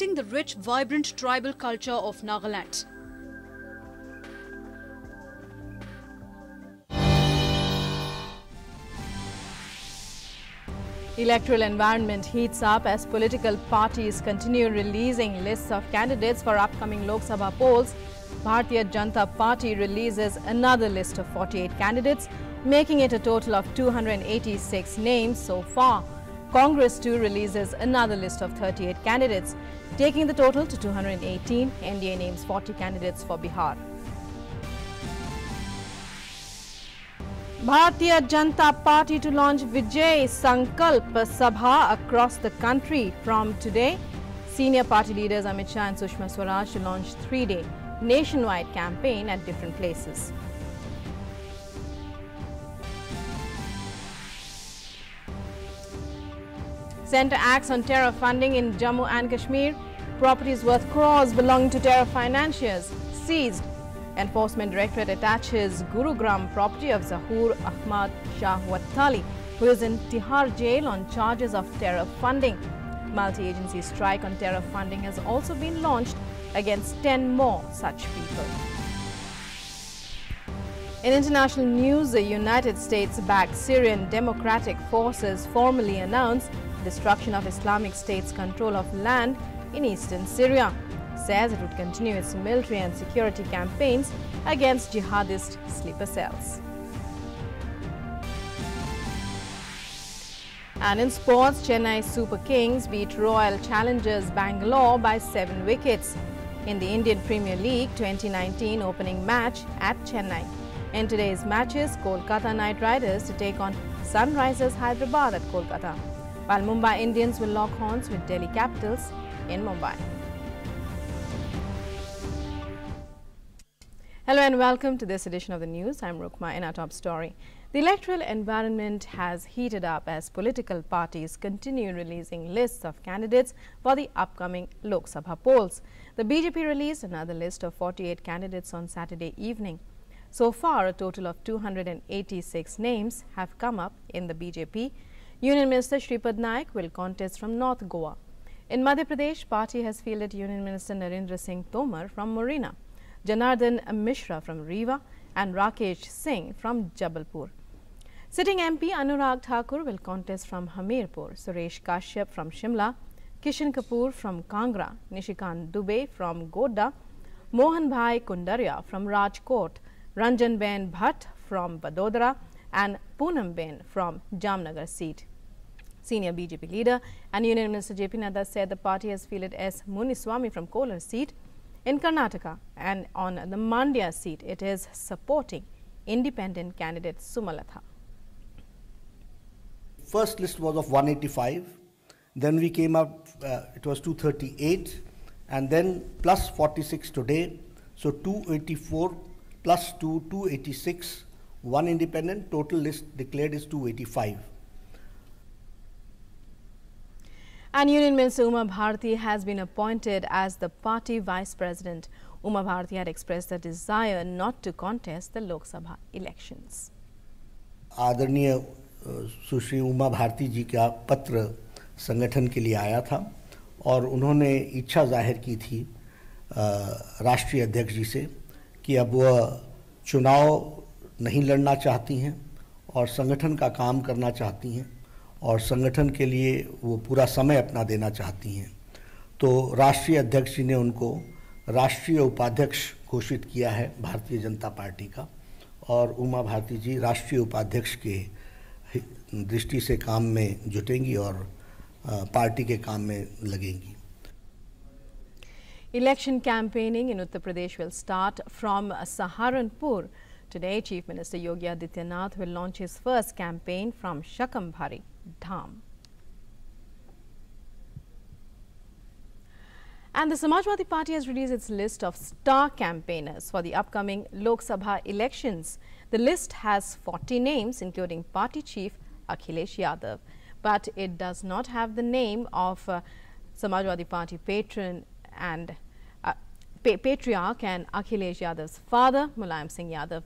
reflecting the rich, vibrant tribal culture of Nagaland. Electoral environment heats up as political parties continue releasing lists of candidates for upcoming Lok Sabha polls. Bharatiya Janata Party releases another list of 48 candidates, making it a total of 286 names so far. Congress too releases another list of 38 candidates, taking the total to 218. NDA names 40 candidates for Bihar. Bharatiya Janata Party to launch Vijay Sankalp Sabha across the country from today. Senior party leaders Amit Shah and Sushma Swaraj to launch 3-day nationwide campaign at different places. Centre acts on terror funding in Jammu and Kashmir. Properties worth crores belonging to terror financiers seized. Enforcement Directorate attaches Gurugram property of Zahoor Ahmad Shah Wattali, who is in Tihar jail on charges of terror funding. Multi-agency strike on terror funding has also been launched against 10 more such people. In international news, the United States-backed Syrian Democratic Forces formally announced destruction of Islamic State's control of land in eastern Syria. Says it would continue its military and security campaigns against jihadist sleeper cells. And in sports, Chennai Super Kings beat Royal Challengers Bangalore by 7 wickets in the Indian Premier League 2019 opening match at Chennai. In today's matches, Kolkata Knight Riders to take on Sunrisers Hyderabad at Kolkata, while Mumbai Indians will lock horns with Delhi Capitals in Mumbai. Hello and welcome to this edition of the news. I'm Rukma in our top story. The electoral environment has heated up as political parties continue releasing lists of candidates for the upcoming Lok Sabha polls. The BJP released another list of 48 candidates on Saturday evening. So far, a total of 286 names have come up in the BJP. Union Minister Shripad Naik will contest from North Goa. In Madhya Pradesh, party has fielded Union Minister Narendra Singh Tomar from Morena, Janardhan Mishra from Rewa and Rakesh Singh from Jabalpur. Sitting MP Anurag Thakur will contest from Hamirpur, Suresh Kashyap from Shimla, Kishan Kapoor from Kangra, Nishikant Dubey from Godda, Mohan Bhai Kundaria from Rajkot, Ranjan Ben Bhatt from Vadodara and Poonam Ben from Jamnagar seat. Senior BJP leader and Union Minister JP Nadda said the party has fielded S. Muniswamy from Kolar seat in Karnataka, and on the Mandya seat it is supporting independent candidate Sumalatha. First list was of 185, then we came up, it was 238, and then plus 46 today, so 284 plus 286, one independent, total list declared is 285. And Union Minister Uma Bharati has been appointed as the party vice president. Uma Bharati had expressed the desire not to contest the Lok Sabha elections. आदरणीय सुश्री उमा भारती जी का पत्र संगठन के लिए आया था और उन्होंने इच्छा जाहिर की थी राष्ट्रीय अध्यक्ष जी से कि अब वह चुनाव नहीं लड़ना चाहती हैं और संगठन का काम करना चाहती हैं और संगठन के लिए वो पूरा समय अपना देना चाहती हैं। तो राष्ट्रीय अध्यक्ष जी ने उनको राष्ट्रीय उपाध्यक्ष घोषित किया है भारतीय जनता पार्टी का और उमा भारती जी राष्ट्रीय उपाध्यक्ष के दृष्टि से काम में जुटेंगी और पार्टी के काम में लगेंगी। Election campaigning in Uttar Pradesh will start from Saharanpur. Today, Chief Minister Yogi Adityanath will launch his first campaign from Shakambhari Dham. And the Samajwadi Party has released its list of star campaigners for the upcoming Lok Sabha elections. The list has 40 names, including party chief Akhilesh Yadav. But it does not have the name of Samajwadi Party patron and patriarch and Akhilesh Yadav's father, Mulayam Singh Yadav.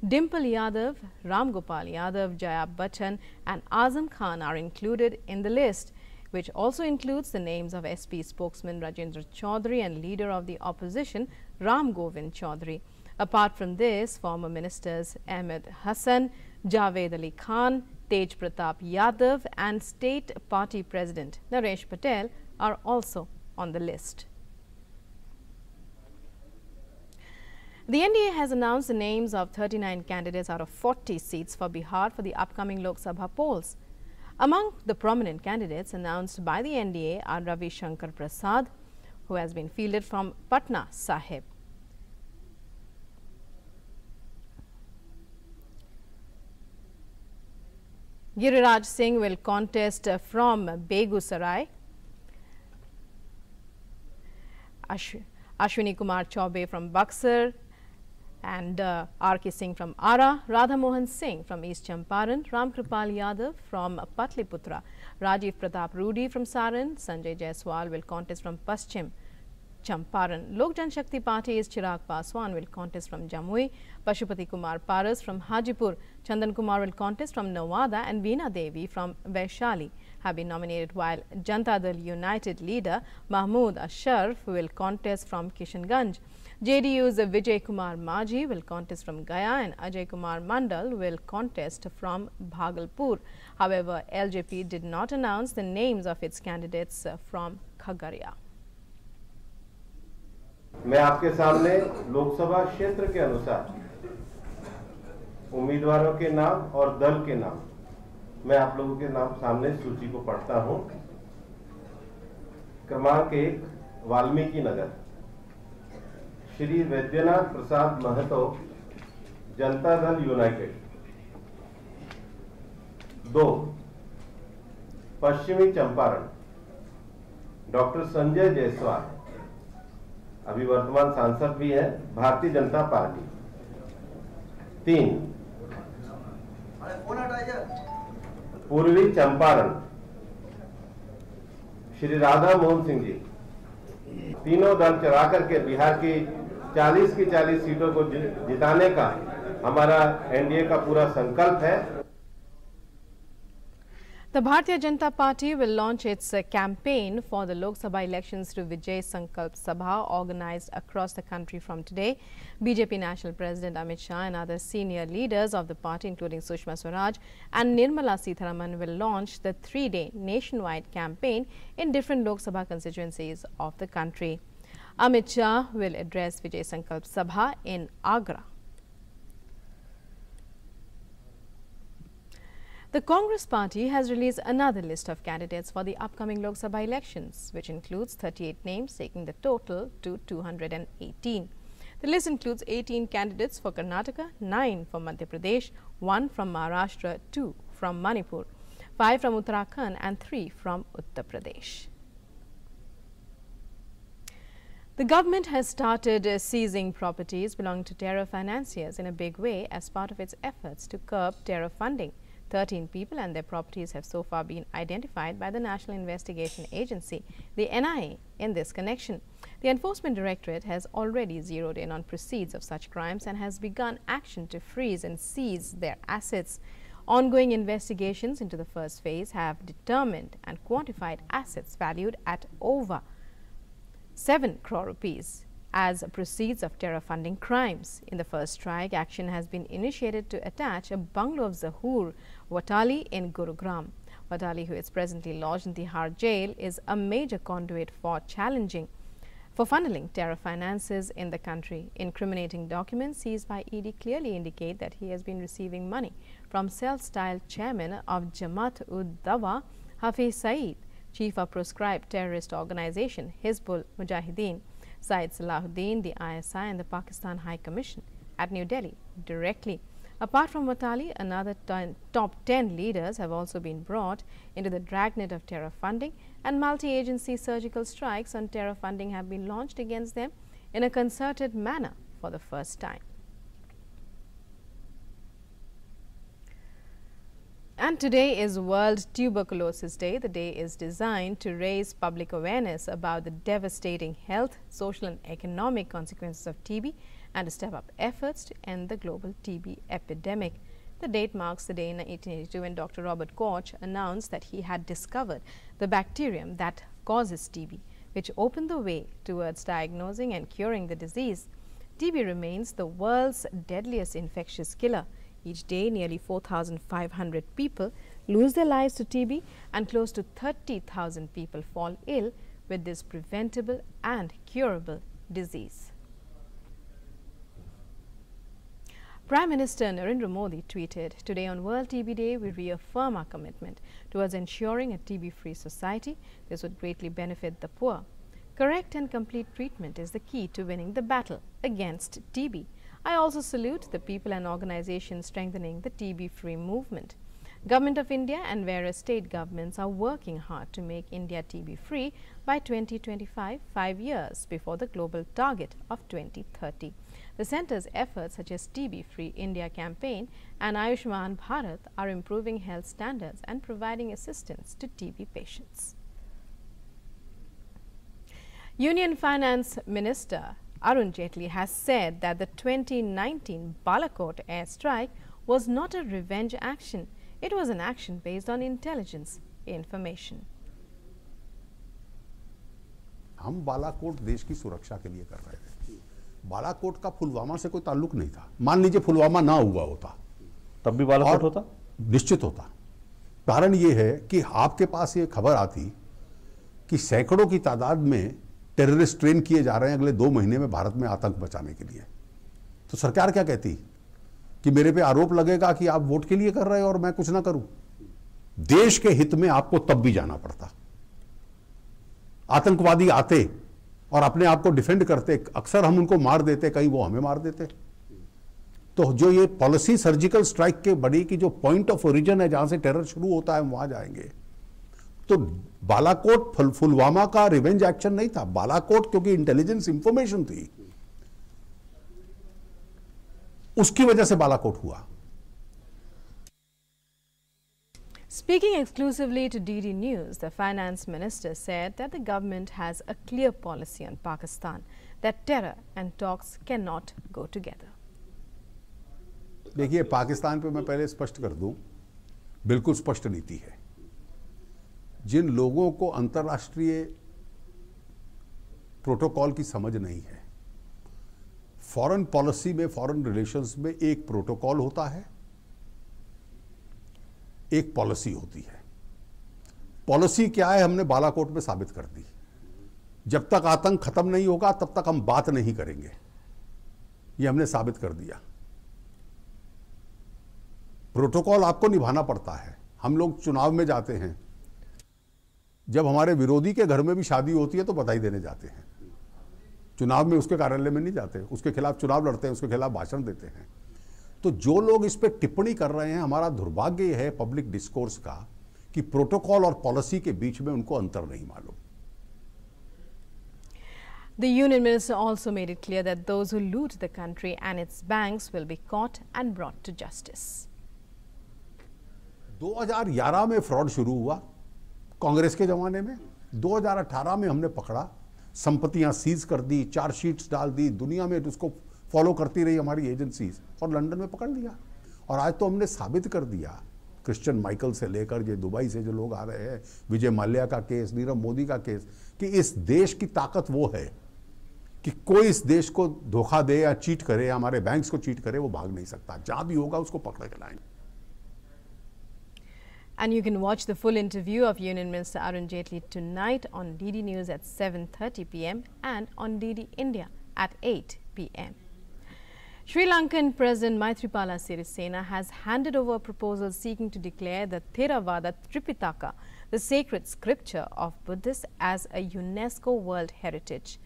Dimple Yadav, Ram Gopal Yadav, Jaya Bachchan and Azam Khan are included in the list. which also includes the names of SP spokesman Rajendra Chaudhary and leader of the opposition Ram Govind Chaudhary. Apart from this, former ministers Ahmed Hassan, Javed Ali Khan, Tej Pratap Yadav and State Party President Naresh Patel are also on the list. The NDA has announced the names of 39 candidates out of 40 seats for Bihar for the upcoming Loksabha polls. Among the prominent candidates announced by the NDA are Ravi Shankar Prasad, who has been fielded from Patna Sahib. Giriraj Singh will contest from Begusarai. Ashwini Kumar Chaubey from Buxar and R.K. Singh from Ara, Radha Mohan Singh from East Champaran, Ram Kripal Yadav from Patliputra, Rajiv Pratap Rudi from Saran, Sanjay Jaiswal will contest from Paschim Champaran. Lok Janshakti Party's Chirag Paswan will contest from Jamui, Pashupati Kumar Paras from Hajipur, Chandan Kumar will contest from Nawada and Veena Devi from Vaishali have been nominated, while Janata Dal United leader Mahmood Ashraf will contest from Kishanganj. JDU's Vijay Kumar Maji will contest from Gaya and Ajay Kumar Mandal will contest from Bhagalpur. However, LJP did not announce the names of its candidates from Khagaria. मैं आपके सामने लोकसभा क्षेत्र के अनुसार उम्मीदवारों के नाम और दल के नाम मैं आप लोगों के नाम सामने सूची को पढ़ता हूं। क्रमांक 1 वाल्मीकि नगर श्री वैद्यनाथ प्रसाद महतो जनता दल यूनाइटेड। 2 पश्चिमी चंपारण डॉक्टर संजय जायसवाल, अभी वर्तमान सांसद भी हैं, भारतीय जनता पार्टी। 3 पूर्वी चंपारण श्री राधा मोहन सिंह जी। तीनों दल चला करके बिहार की 40 की 40 सीटों को जिताने का हमारा एनडीए का पूरा संकल्प है। The Bharatiya Janata Party will launch its campaign for the Lok Sabha elections through Vijay Sankalp Sabha organized across the country from today. BJP National President Amit Shah and other senior leaders of the party, including Sushma Swaraj and Nirmala Sitharaman, will launch the 3-day nationwide campaign in different Lok Sabha constituencies of the country. Amit Shah will address Vijay Sankalp Sabha in Agra. The Congress party has released another list of candidates for the upcoming Lok Sabha elections, which includes 38 names, taking the total to 218. The list includes 18 candidates for Karnataka, 9 from Madhya Pradesh, 1 from Maharashtra, 2 from Manipur, 5 from Uttarakhand and 3 from Uttar Pradesh. The government has started seizing properties belonging to terror financiers in a big way as part of its efforts to curb terror funding. 13 people and their properties have so far been identified by the National Investigation Agency, the NIA, in this connection. The Enforcement Directorate has already zeroed in on proceeds of such crimes and has begun action to freeze and seize their assets. Ongoing investigations into the first phase have determined and quantified assets valued at over 7 crore rupees as proceeds of terror funding crimes. In the first strike, action has been initiated to attach a bungalow of Zahur Watali in Gurugram. Watali, who is presently lodged in Tihar jail, is a major conduit for funneling terror finances in the country. Incriminating documents seized by ED clearly indicate that he has been receiving money from cell-style chairman of Jamaat-ud-Dawa, Hafiz Saeed, chief of proscribed terrorist organization Hizbul Mujahideen, Syed Salahuddin, the ISI and the Pakistan High Commission at New Delhi directly. Apart from Watali, another top 10 leaders have also been brought into the dragnet of terror funding, and multi-agency surgical strikes on terror funding have been launched against them in a concerted manner for the first time. And today is World Tuberculosis Day. The day is designed to raise public awareness about the devastating health, social and economic consequences of TB and to step up efforts to end the global TB epidemic. The date marks the day in 1882 when Dr. Robert Koch announced that he had discovered the bacterium that causes TB, which opened the way towards diagnosing and curing the disease. TB remains the world's deadliest infectious killer. Each day, nearly 4,500 people lose their lives to TB and close to 30,000 people fall ill with this preventable and curable disease. Prime Minister Narendra Modi tweeted, "Today on World TB Day, we reaffirm our commitment towards ensuring a TB-free society. This would greatly benefit the poor. Correct and complete treatment is the key to winning the battle against TB. I also salute the people and organizations strengthening the TB-free movement. Government of India and various state governments are working hard to make India TB-free by 2025, 5 years before the global target of 2030. The centre's efforts such as TB-Free India campaign and Ayushman Bharat are improving health standards and providing assistance to TB patients." Union Finance Minister Arun Jaitley has said that the 2019 Balakot airstrike was not a revenge action. It was an action based on intelligence information. हम बालाकोट देश की सुरक्षा के लिए कर रहे थे। बालाकोट का पुलवामा से कोई ताल्लुक नहीं था। मान लीजिए पुलवामा ना हुआ होता, तब भी बालाकोट होता? निश्चित होता। कारण ये है कि आपके पास ये खबर आती कि सैकड़ों की तादाद में टेररिस्ट ट्रेन किए जा रहे हैं अगले 2 महीने में भारत में आतंक बचाने के लिए, तो सरकार क्या कहती कि मेरे पे आरोप लगेगा कि आप वोट के लिए कर रहे हो और मैं कुछ ना करूं। देश के हित में आपको तब भी जाना पड़ता। आतंकवादी आते और अपने आप को डिफेंड करते, अक्सर हम उनको मार देते, कहीं वो हमें मार देते। तो जो ये पॉलिसी सर्जिकल स्ट्राइक के बड़ी की जो पॉइंट ऑफ ओरिजिन है, जहां से टेरर शुरू होता है, हम वहां जाएंगे। तो बालाकोट पुलवामा का रिवेंज एक्शन नहीं था। बालाकोट क्योंकि इंटेलिजेंस इंफॉर्मेशन थी, उसकी वजह से बालाकोट हुआ। Speaking exclusively to DD News, the finance minister said that the government has a clear policy on Pakistan, that terror and talks cannot go together. देखिए, पाकिस्तान पे मैं पहले स्पष्ट कर दूं, बिल्कुल स्पष्ट नीति है। जिन लोगों को अंतर्राष्ट्रीय प्रोटोकॉल की समझ नहीं है, फॉरेन पॉलिसी में, फॉरेन रिलेशंस में एक प्रोटोकॉल होता है, एक पॉलिसी होती है। पॉलिसी क्या है, हमने बालाकोट में साबित कर दी। जब तक आतंक खत्म नहीं होगा तब तक हम बात नहीं करेंगे, ये हमने साबित कर दिया। प्रोटोकॉल आपको निभाना पड़ता है। हम लोग चुनाव में जाते हैं, जब हमारे विरोधी के घर में भी शादी होती है तो बधाई देने जाते हैं। चुनाव में उसके कार्यालय में नहीं जाते, उसके खिलाफ चुनाव लड़ते हैं, उसके खिलाफ भाषण देते हैं। तो जो लोग इस पे टिप्पणी कर रहे हैं, हमारा दुर्भाग्य है पब्लिक डिस्कोर्स का कि प्रोटोकॉल और पॉलिसी के बीच में उनको अंतर नहीं मालूम। The union minister also made it clear that those who loot the country and its banks will be caught and brought to justice. 2011 में फ्रॉड शुरू हुआ कांग्रेस के जमाने में। 2018 में हमने पकड़ा, संपत्तियां सीज कर दी, चार्जशीट्स डाल दी, दुनिया में उसको फॉलो करती रही हमारी एजेंसीज, और लंदन में पकड़ लिया। और आज तो हमने साबित कर दिया, क्रिश्चियन माइकल से लेकर जो दुबई से जो लोग आ रहे हैं, विजय माल्या का केस, नीरव मोदी का केस, कि इस देश की ताकत वो है कि कोई इस देश को धोखा दे या चीट करे, या हमारे बैंक्स को चीट करे, वो भाग नहीं सकता। जहां भी होगा उसको पकड़ के लाएंगे। And you can watch the full interview of Union Minister Arun Jaitley tonight on DD News at 7:30 p.m. and on DD India at 8 p.m. Sri Lankan President Maithripala Sirisena has handed over a proposal seeking to declare the Theravada Tripitaka, the sacred scripture of Buddhists, as a UNESCO World Heritage.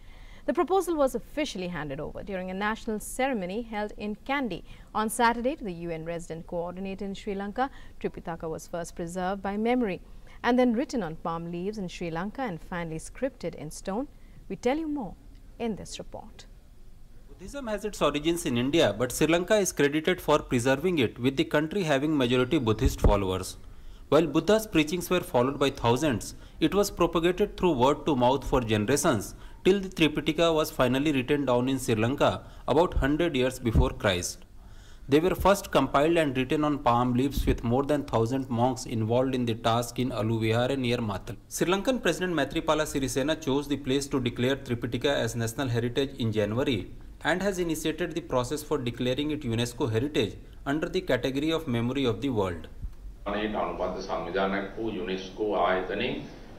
The proposal was officially handed over during a national ceremony held in Kandy on Saturday to the UN resident coordinator in Sri Lanka. Tripitaka was first preserved by memory and then written on palm leaves in Sri Lanka and finally scripted in stone. We tell you more in this report. Buddhism has its origins in India, but Sri Lanka is credited for preserving it, with the country having majority Buddhist followers. While Buddha's preachings were followed by thousands, it was propagated through word to mouth for generations till the Tripitaka was finally written down in Sri Lanka about 100 years before Christ. They were first compiled and written on palm leaves with more than 1,000 monks involved in the task in Aluvihare near Matal. Sri Lankan President Maithripala Sirisena chose the place to declare Tripitaka as national heritage in January and has initiated the process for declaring it UNESCO heritage under the category of memory of the world. අනුබද්ධ සංවිධානයක් වූ UNESCO ආයතනයෙන්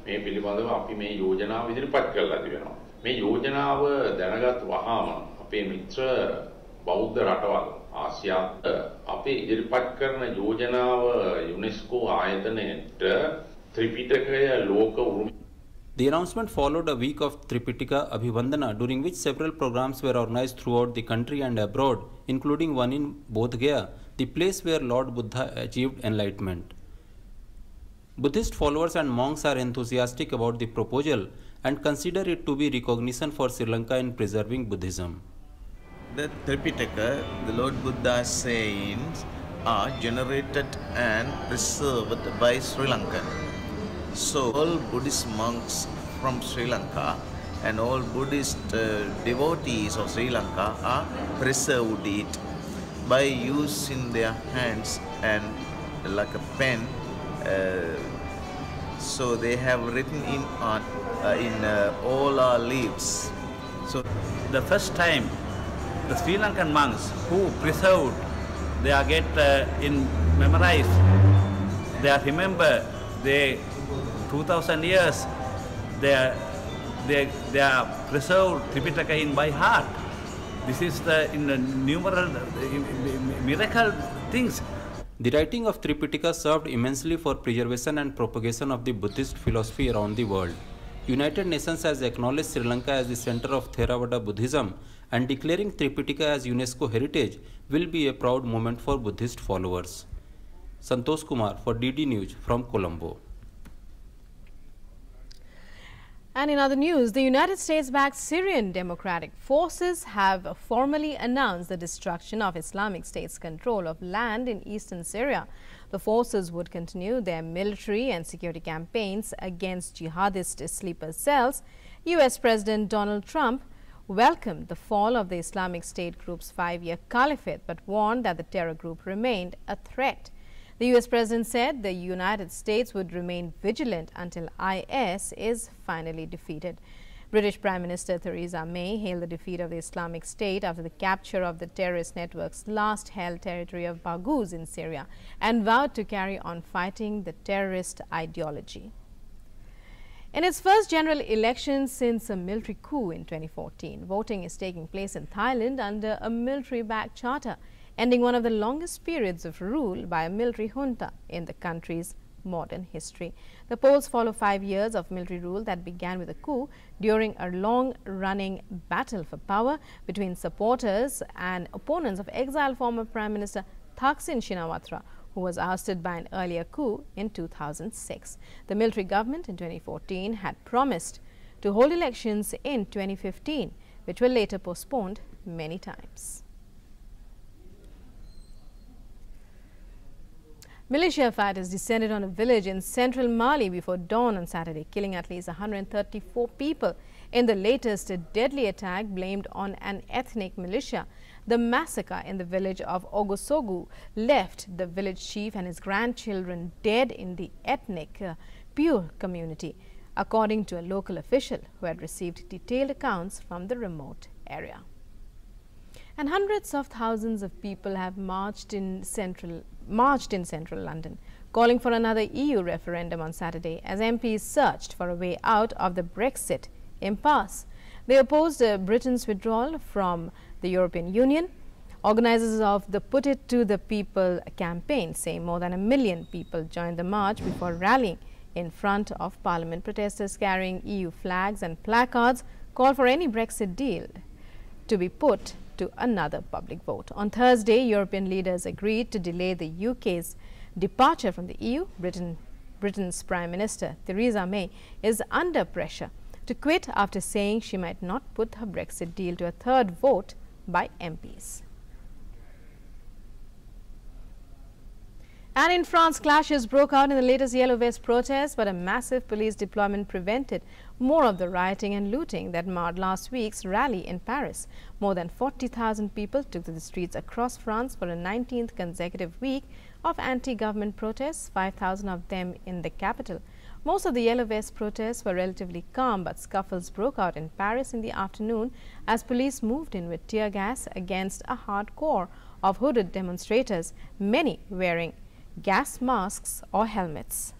මේ පිළිබඳව අපි මේ යෝජනාව ඉදිරිපත් කරලා තිබෙනවා. මේ යෝජනාව දැනගත් වහාම අපේ මිත්‍ර බෞද්ධ රටවල් ආසියාවට අපේ ඉදිරිපත් කරන යෝජනාව යුනෙස්කෝ ආයතනයට ත්‍රිපිටකය ලෝක උරුම. The announcement followed a week of Tripitaka Abhivandana, during which several programs were organized throughout the country and abroad, including one in Bodh Gaya, the place where Lord Buddha achieved enlightenment. Buddhist followers and monks are enthusiastic about the proposal and consider it to be recognition for Sri Lanka in preserving Buddhism. The Tripitaka, the Lord Buddha's sayings, are generated and preserved by Sri Lanka. So all Buddhist monks from Sri Lanka and all Buddhist devotees of Sri Lanka are preserved it by using their hands and like a pen. So they have written in art in all our leaves. So the first time the Sri Lankan monks who preserved, they are memorized. They are remember. They 2,000 years. They are preserved Tripitaka in by heart. This is the numeral miracle things. The writing of Tripitaka served immensely for preservation and propagation of the Buddhist philosophy around the world. United Nations has acknowledged Sri Lanka as the center of Theravada Buddhism, and declaring Tripitaka as UNESCO heritage will be a proud moment for Buddhist followers. Santosh Kumar for DD News from Colombo. And in other news, the United States-backed Syrian Democratic Forces have formally announced the destruction of Islamic State's control of land in eastern Syria. The forces would continue their military and security campaigns against jihadist sleeper cells. U.S. President Donald Trump welcomed the fall of the Islamic State group's 5-year caliphate, but warned that the terror group remained a threat. The U.S. President said the United States would remain vigilant until IS is finally defeated. British Prime Minister Theresa May hailed the defeat of the Islamic State after the capture of the terrorist network's last held territory of Baghouz in Syria, and vowed to carry on fighting the terrorist ideology. In its first general election since a military coup in 2014, voting is taking place in Thailand under a military-backed charter, ending one of the longest periods of rule by a military junta in the country's modern history. The polls follow 5 years of military rule that began with a coup during a long-running battle for power between supporters and opponents of exiled former Prime Minister Thaksin Shinawatra, who was ousted by an earlier coup in 2006. The military government in 2014 had promised to hold elections in 2015, which were later postponed many times. Militia fighters descended on a village in central Mali before dawn on Saturday, killing at least 134 people in the latest deadly attack blamed on an ethnic militia. The massacre in the village of Ogosogu left the village chief and his grandchildren dead in the ethnic Pure community, according to a local official who had received detailed accounts from the remote area. And hundreds of thousands of people have marched in central London, calling for another EU referendum on Saturday as MPs searched for a way out of the Brexit impasse. They opposed Britain's withdrawal from the European Union. Organizers of the Put It to the People campaign say more than 1 million people joined the march before rallying in front of Parliament. Protesters carrying EU flags and placards call for any Brexit deal to be put to another public vote. On Thursday, European leaders agreed to delay the UK's departure from the EU. Britain's Prime Minister Theresa May is under pressure to quit after saying she might not put her Brexit deal to a third vote by MPs. And in France, clashes broke out in the latest Yellow Vest protests, but a massive police deployment prevented more of the rioting and looting that marred last week's rally in Paris. More than 40,000 people took to the streets across France for a 19th consecutive week of anti-government protests, 5,000 of them in the capital. Most of the Yellow Vest protests were relatively calm, but scuffles broke out in Paris in the afternoon as police moved in with tear gas against a hardcore of hooded demonstrators, many wearing gas masks or helmets.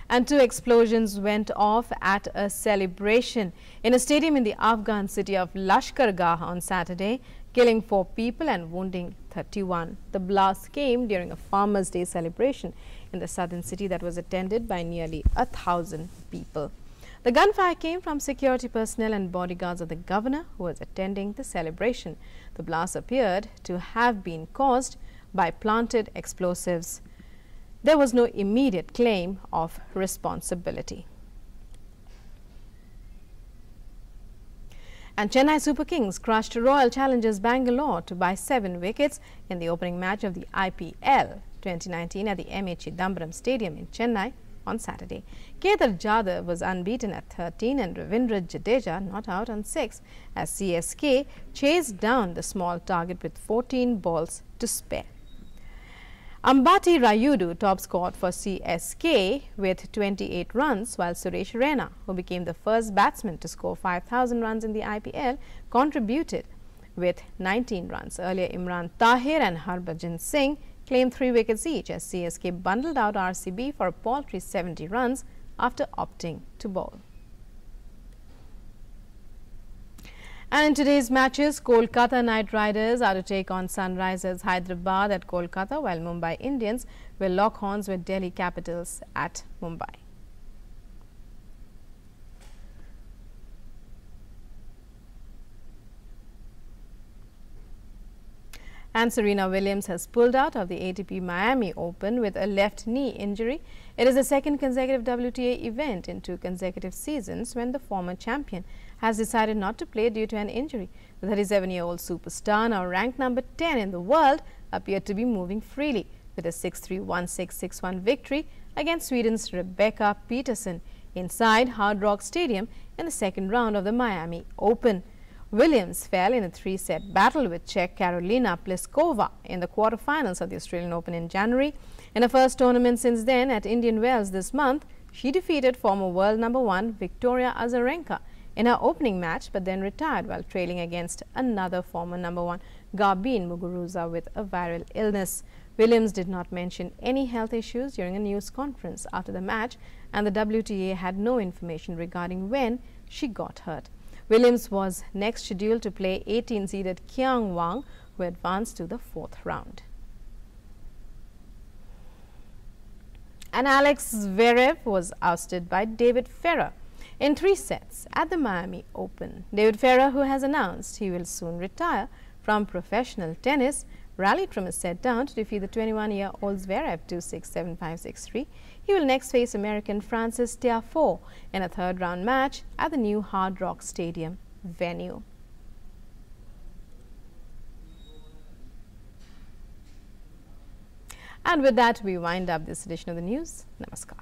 And 2 explosions went off at a celebration in a stadium in the Afghan city of Lashkargah on Saturday, killing 4 people and wounding 31. The blast came during a Farmers' Day celebration in the southern city that was attended by nearly 1,000 people. The gunfire came from security personnel and bodyguards of the governor who was attending the celebration. The blast appeared to have been caused by planted explosives. There was no immediate claim of responsibility. And Chennai Super Kings crushed Royal Challengers Bangalore to by 7 wickets in the opening match of the IPL 2019 at the M.A. Chidambaram Stadium in Chennai on Saturday. Kedar Jadhav was unbeaten at 13 and Ravindra Jadeja not out on 6 as CSK chased down the small target with 14 balls to spare. Ambati Rayudu top scored for CSK with 28 runs, while Suresh Raina, who became the first batsman to score 5,000 runs in the IPL, contributed with 19 runs. Earlier, Imran Tahir and Harbhajan Singh claimed 3 wickets each as CSK bundled out RCB for a paltry 70 runs after opting to bowl. And in today's matches, Kolkata Knight Riders are to take on Sunrisers Hyderabad at Kolkata, while Mumbai Indians will lock horns with Delhi Capitals at Mumbai. And Serena Williams has pulled out of the ATP Miami Open with a left knee injury. It is the second consecutive WTA event in 2 consecutive seasons when the former champion has decided not to play due to an injury. The 37-year-old superstar, now ranked number 10 in the world, appeared to be moving freely with a 6-3, 1-6, 6-1 victory against Sweden's Rebecca Peterson inside Hard Rock Stadium in the second round of the Miami Open. Williams fell in a 3-set battle with Czech Karolina Pliskova in the quarterfinals of the Australian Open in January. In her first tournament since then at Indian Wells this month, she defeated former world number 1 Victoria Azarenka in her opening match, but then retired while trailing against another former number 1 Garbine Muguruza with a viral illness. Williams did not mention any health issues during a news conference after the match, and the WTA had no information regarding when she got hurt. Williams was next scheduled to play 18-seeded Qiang Wang, who advanced to the 4th round. And Alex Zverev was ousted by David Ferrer in 3 sets at the Miami Open. David Ferrer, who has announced he will soon retire from professional tennis, rallied from a set down to defeat the 21-year-old Zverev 2-6, 7-5, 6-3. He will next face American Francis Tiafoe in a 3rd-round match at the new Hard Rock Stadium venue. And with that, we wind up this edition of the news. Namaskar.